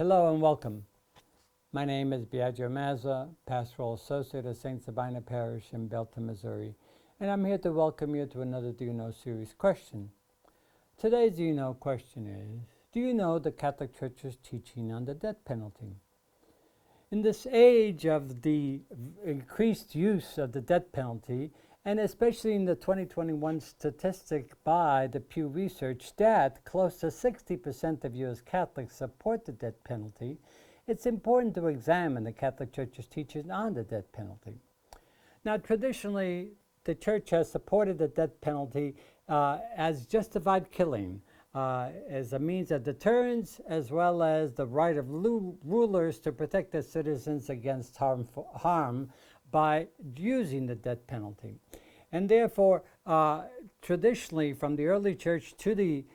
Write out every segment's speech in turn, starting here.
Hello and welcome. My name is Biagio Mazza, Pastoral Associate of St. Sabina Parish in Belton, Missouri, and I'm here to welcome you to another Do You Know series question. Today's Do You Know question is, do you know the Catholic Church's teaching on the death penalty? In this age of the increased use of the death penalty, and especially in the 2021 statistic by the Pew Research that close to 60% of U.S. Catholics support the death penalty, it's important to examine the Catholic Church's teaching on the death penalty. Now, traditionally, the Church has supported the death penalty as justified killing, as a means of deterrence, as well as the right of rulers to protect their citizens against harm by using the death penalty. And therefore, traditionally, from the early church to the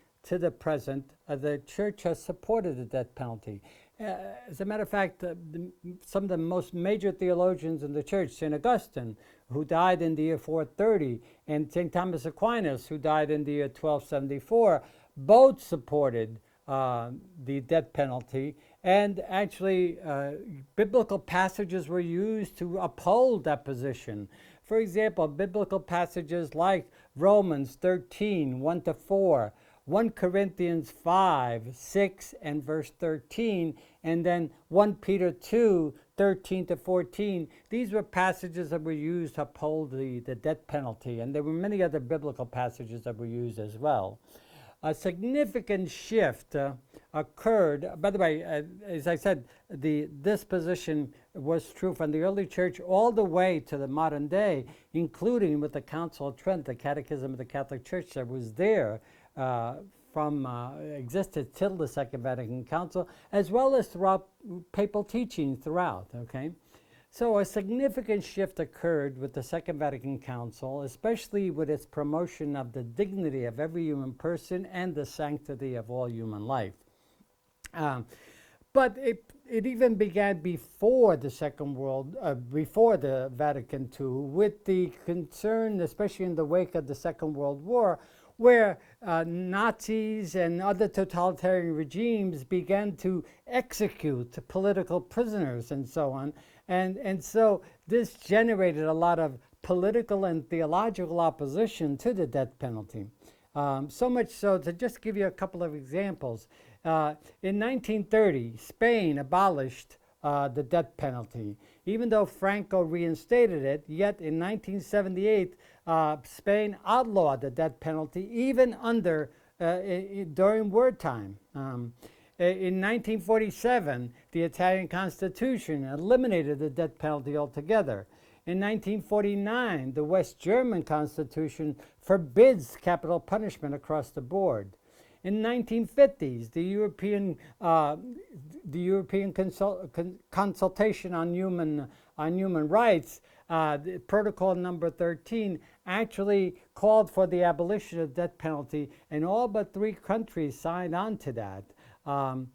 present, the church has supported the death penalty. As a matter of fact, some of the most major theologians in the church, St. Augustine, who died in the year 430, and St. Thomas Aquinas, who died in the year 1274, both supported the death penalty, and actually biblical passages were used to uphold that position. For example, biblical passages like Romans 13, 1-4, 1 Corinthians 5, 6, and verse 13, and then 1 Peter 2, 13-14. These were passages that were used to uphold the death penalty, and there were many other biblical passages that were used as well. A significant shift occurred. By the way, as I said, this position was true from the early church all the way to the modern day, including with the Council of Trent, the Catechism of the Catholic Church that was there existed till the Second Vatican Council, as well as throughout papal teaching throughout. Okay. So a significant shift occurred with the Second Vatican Council, especially with its promotion of the dignity of every human person and the sanctity of all human life. But it even began before the before the Vatican II, with the concern, especially in the wake of the Second World War, where Nazis and other totalitarian regimes began to execute political prisoners and so on. And so this generated a lot of political and theological opposition to the death penalty. So much so, to just give you a couple of examples, in 1930, Spain abolished the death penalty. Even though Franco reinstated it, yet in 1978, Spain outlawed the death penalty, even during wartime. In 1947, the Italian Constitution eliminated the death penalty altogether. In 1949, the West German Constitution forbids capital punishment across the board. In the 1950s, the European Consultation on Human Rights, Protocol number 13, actually called for the abolition of the death penalty, and all but 3 countries signed on to that. And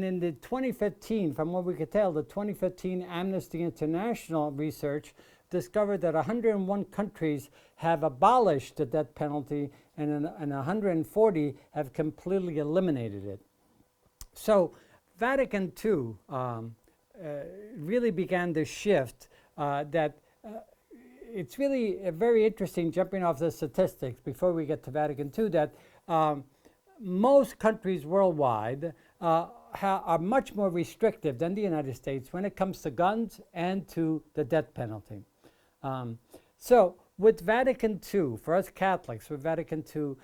in the 2015, from what we could tell, the 2015 Amnesty International research discovered that 101 countries have abolished the death penalty, and 140 have completely eliminated it. So Vatican II really began this shift that it's really very interesting, jumping off the statistics before we get to Vatican II, that most countries worldwide are much more restrictive than the United States when it comes to guns and to the death penalty. So with Vatican II, for us Catholics, with Vatican II,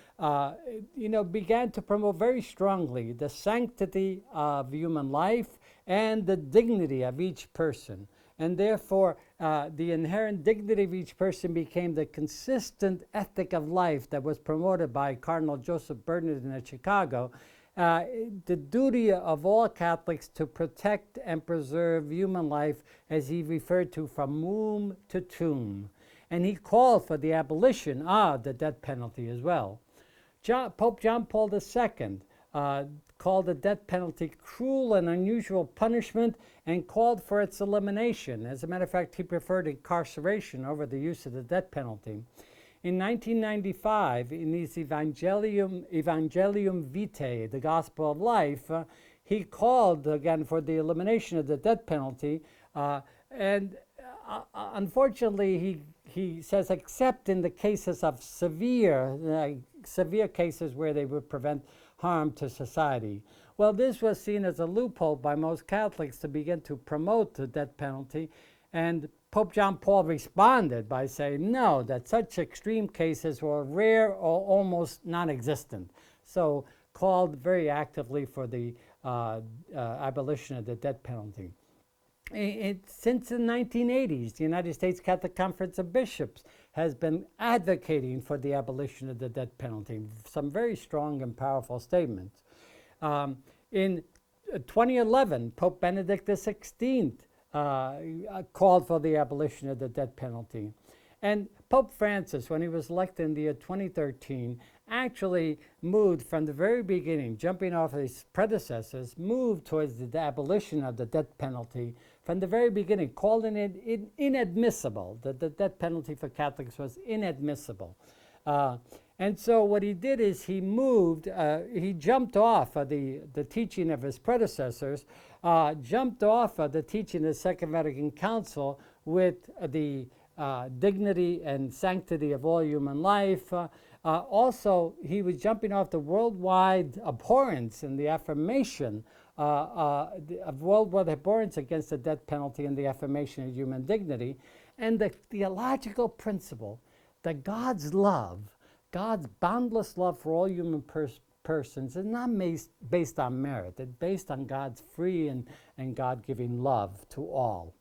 began to promote very strongly the sanctity of human life and the dignity of each person. And therefore, the inherent dignity of each person became the consistent ethic of life that was promoted by Cardinal Joseph Bernardin at Chicago. The duty of all Catholics to protect and preserve human life, as he referred to, from womb to tomb. And he called for the abolition of the death penalty as well. Pope John Paul II called the death penalty cruel and unusual punishment and called for its elimination. As a matter of fact, he preferred incarceration over the use of the death penalty. In 1995, in his Evangelium Vitae, the Gospel of Life, he called again for the elimination of the death penalty, and unfortunately, he says, except in the cases of severe cases where they would prevent harm to society. Well, this was seen as a loophole by most Catholics to begin to promote the death penalty, and Pope John Paul responded by saying no, that such extreme cases were rare or almost non-existent. So called very actively for the abolition of the death penalty. Since the 1980s, the United States Catholic Conference of Bishops has been advocating for the abolition of the death penalty. Some very strong and powerful statements. In 2011, Pope Benedict XVI called for the abolition of the death penalty. And Pope Francis, when he was elected in the year 2013, actually moved from the very beginning, jumping off his predecessors, moved towards the abolition of the death penalty from the very beginning, calling it inadmissible, that the death penalty for Catholics was inadmissible. And so what he did is he moved, he jumped off of the teaching of his predecessors, jumped off of the teaching of the Second Vatican Council with the dignity and sanctity of all human life. Also, he was jumping off the worldwide abhorrence and the affirmation of worldwide abhorrence against the death penalty and the affirmation of human dignity, and the theological principle that God's love, God's boundless love for all human persons is not based on merit. It's based on God's free and God-giving love to all.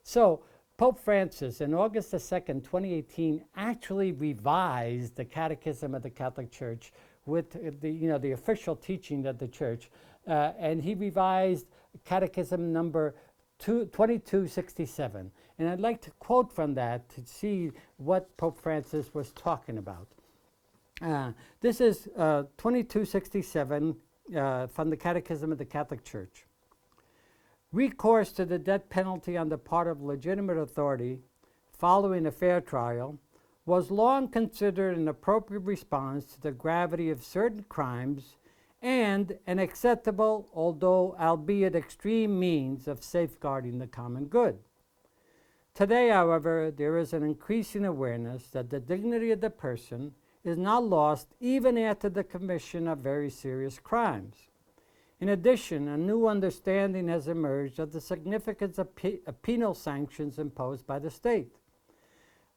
So Pope Francis, on August 2nd, 2018, actually revised the Catechism of the Catholic Church with the official teaching of the Church, and he revised Catechism number 2267. And I'd like to quote from that to see what Pope Francis was talking about. This is 2267 from the Catechism of the Catholic Church. Recourse to the death penalty on the part of legitimate authority following a fair trial was long considered an appropriate response to the gravity of certain crimes and an acceptable, although albeit extreme, means of safeguarding the common good. Today, however, there is an increasing awareness that the dignity of the person is not lost even after the commission of very serious crimes. In addition, a new understanding has emerged of the significance of penal sanctions imposed by the state.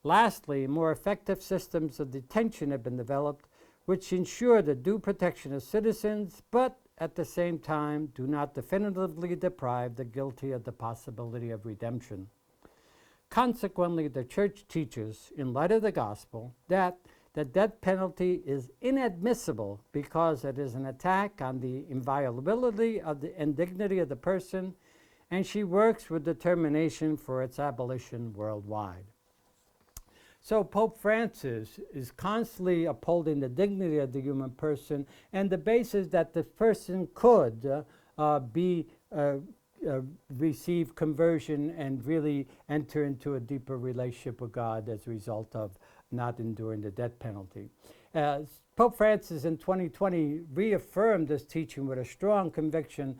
Lastly, more effective systems of detention have been developed which ensure the due protection of citizens, but at the same time do not definitively deprive the guilty of the possibility of redemption. Consequently, the Church teaches, in light of the gospel, that the death penalty is inadmissible because it is an attack on the inviolability and dignity of the person, and she works with determination for its abolition worldwide. So Pope Francis is constantly upholding the dignity of the human person and the basis that the person could receive conversion and really enter into a deeper relationship with God as a result of not enduring the death penalty. Pope Francis in 2020 reaffirmed this teaching with a strong conviction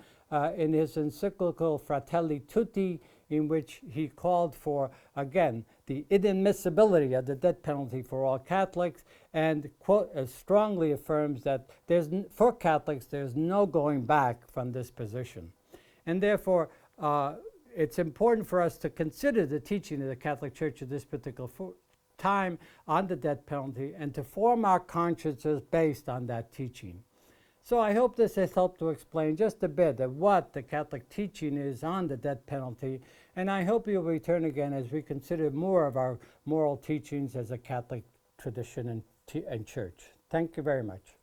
in his encyclical Fratelli Tutti, in which he called for, again, the inadmissibility of the death penalty for all Catholics, and strongly affirms that for Catholics there's no going back from this position. And therefore, it's important for us to consider the teaching of the Catholic Church at this particular time on the death penalty and to form our consciences based on that teaching. So I hope this has helped to explain just a bit of what the Catholic teaching is on the death penalty, and I hope you'll return again as we consider more of our moral teachings as a Catholic tradition and church. Thank you very much.